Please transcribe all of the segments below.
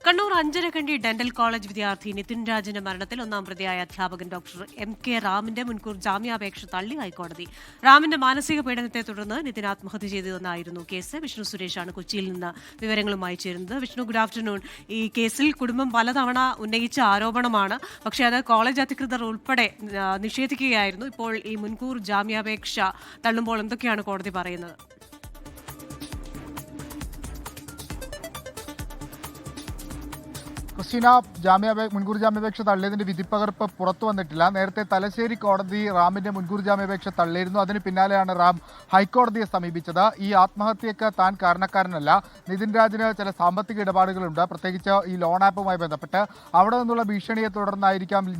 Kannur Anjarakandy dental college വിദ്യാർത്ഥി നിതിൻ രാജിന്റെ മരണത്തിൽ ഒന്നാം പ്രതിയായ അധ്യാപകൻ ഡോക്ടർ MK റാമിന്റെ മുൻകൂർ ജാമ്യാപേക്ഷ തള്ളി ഹൈക്കോടതി. റാമിന്റെ മാനസിക പീഡനത്തെ തുടർന്ന് നിതിൻ ആത്മഹത്യ ചെയ്തതെന്നായിരുന്നു കേസ്. വിഷ്ണു സുരേഷാണ് കൊച്ചിയിൽ നിന്ന് വിവരങ്ങളുമായി ചേരുന്നത്. Vishnu, good afternoon. ഈ കേസിൽ കുടുംബം പലതവണ ഉന്നയിച്ച ആരോപണമാണ്, പക്ഷേ അത് കോളേജ് അധികൃതർ ഉൾപ്പെടെ നിഷേധിക്കുകയായിരുന്നു. ഇപ്പോൾ ഈ മുൻകൂർ ജാമ്യാപേക്ഷ തള്ളുമ്പോൾ എന്തൊക്കെയാണ് കോടതി പറയുന്നത്? ക്രിസ്റ്റീന, മുൻകൂർ ജാമ്യാപേക്ഷ തള്ളിയതിന്റെ വിധിപ്പകർപ്പ് പുറത്തു വന്നിട്ടില്ല. നേരത്തെ തലശ്ശേരി കോടതി റാമിന്റെ മുൻകൂർ ജാമ്യാപേക്ഷ തള്ളിയിരുന്നു. അതിന് പിന്നാലെയാണ് റാം ഹൈക്കോടതിയെ സമീപിച്ചത്. ഈ ആത്മഹത്യക്ക് താൻ കാരണക്കാരനല്ല, നിതിൻ രാജിന് ചില സാമ്പത്തിക ഇടപാടുകളുണ്ട്, പ്രത്യേകിച്ച് ഈ ലോൺ ആപ്പുമായി ബന്ധപ്പെട്ട്. അവിടെ നിന്നുള്ള ഭീഷണിയെ തുടർന്നായിരിക്കാം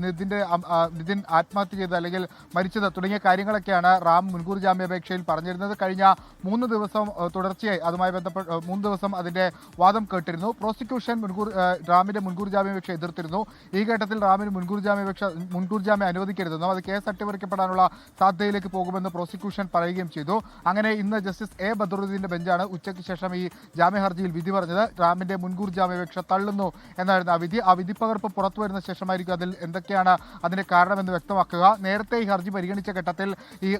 നിതിൻ ആത്മഹത്യ ചെയ്തത് അല്ലെങ്കിൽ മരിച്ചത് തുടങ്ങിയ കാര്യങ്ങളൊക്കെയാണ് റാം മുൻകൂർ ജാമ്യാപേക്ഷയിൽ പറഞ്ഞിരുന്നത്. കഴിഞ്ഞ 3 ദിവസം തുടർച്ചയായി അതുമായി ബന്ധപ്പെട്ട് 3 ദിവസം അതിന്റെ വാദം കേട്ടിരുന്നു. പ്രോസിക്യൂഷൻ റാമിന്റെ മുൻകൂർ ജാമ്യാപേക്ഷ എതിർത്തിരുന്നു. ഈ ഘട്ടത്തിൽ റാമിന് മുൻകൂർ ജാമ്യം അനുവദിക്കരുതെന്നും അത് കേസ് അട്ടിമറിക്കപ്പെടാനുള്ള സാധ്യതയിലേക്ക് പോകുമെന്ന് പ്രോസിക്യൂഷൻ പറയുകയും ചെയ്തു. അങ്ങനെ ഇന്ന് ജസ്റ്റിസ് A ബദറുദ്ദീന്റെ ബെഞ്ചാണ് ഉച്ചയ്ക്ക് ശേഷം ഈ ജാമ്യ ഹർജിയിൽ വിധി പറഞ്ഞത്. റാമിന്റെ മുൻകൂർ ജാമ്യാപേക്ഷ തള്ളുന്നു എന്നായിരുന്നു ആ വിധി. ആ വിധിപ്പകർപ്പ് പുറത്തു വരുന്ന ശേഷമായിരിക്കും അതിൽ എന്തൊക്കെയാണ് അതിന്റെ കാരണമെന്ന് വ്യക്തമാക്കുക. നേരത്തെ ഈ ഹർജി പരിഗണിച്ച ഘട്ടത്തിൽ ഈ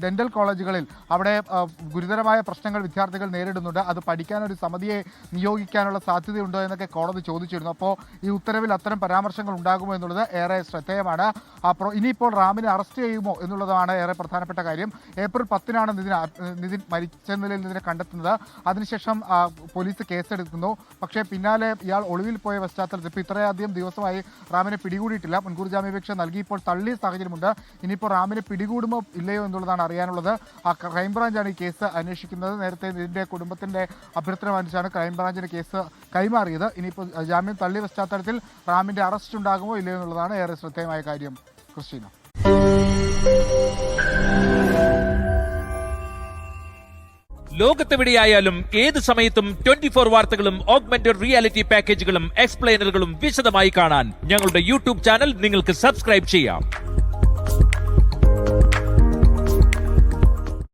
ഡെന്റൽ കോളേജുകളിൽ അവിടെ ഗുരുതരമായ പ്രശ്നങ്ങൾ വിദ്യാർത്ഥികൾ നേരിടുന്നുണ്ട്, അത് പഠിക്കാനൊരു സമിതിയെ നിയോഗിക്കാനുള്ള സാധ്യതയുണ്ടോ എന്നൊക്കെ കോടതി ചോദിച്ചിരുന്നു. അപ്പോൾ ഈ ഉത്തരവിൽ അത്തരം പരാമർശങ്ങൾ ഉണ്ടാകുമോ എന്നുള്ളത് ഏറെ ശ്രദ്ധേയമാണ്. ഇനിയിപ്പോൾ റാമിനെ അറസ്റ്റ് ചെയ്യുമോ എന്നുള്ളതാണ് ഏറെ പ്രധാനപ്പെട്ട കാര്യം. ഏപ്രിൽ 10-നാണ് നിതിൻ മരിച്ച നിലയിൽ നിതിനെ കണ്ടെത്തുന്നത്. അതിനുശേഷം പോലീസ് കേസെടുക്കുന്നു. പക്ഷേ പിന്നാലെ ഇയാൾ ഒളിവിൽ പോയ പശ്ചാത്തലത്തിൽ ഇപ്പോൾ ഇത്രയധികം ദിവസമായി റാമിനെ പിടികൂടിയിട്ടില്ല. മുൻകൂർ ജാമ്യാപേക്ഷ നൽകി ഇപ്പോൾ തള്ളിയ സാഹചര്യമുണ്ട്. ഇനിയിപ്പോൾ റാമിനെ പിടികൂടുമോ ഇല്ലയോ എന്നുള്ളതാണ് അറിയാനുള്ളത്. ക്രൈംബ്രാഞ്ചാണ് ഈ കേസ് അന്വേഷിക്കുന്നത്. നേരത്തെ ഇതിന്റെ കുടുംബത്തിന്റെ അഭ്യർത്ഥന അനുസരിച്ചാണ് ക്രൈംബ്രാഞ്ചിന് കേസ് കൈമാറിയത്. ഇനിയിപ്പോൾ ജാമ്യം തള്ളിയ പശ്ചാത്തലത്തിൽ റാമിന്റെ അറസ്റ്റ് ഉണ്ടാകുമോ ഇല്ലയോ എന്നുള്ളതാണ് ഏറെ ശ്രദ്ധേയമായ കാര്യം. ക്രിസ്റ്റീന, ലോകത്തെവിടെയായാലും ഏത് സമയത്തും 24 വാർത്തകളും ഓഗ്മെന്റഡ് റിയാലിറ്റി പാക്കേജുകളും എക്സ്പ്ലെയിനറുകളും വിശദമായി കാണാൻ ഞങ്ങളുടെ യൂട്യൂബ് ചാനൽ നിങ്ങൾക്ക് സബ്സ്ക്രൈബ് ചെയ്യാം.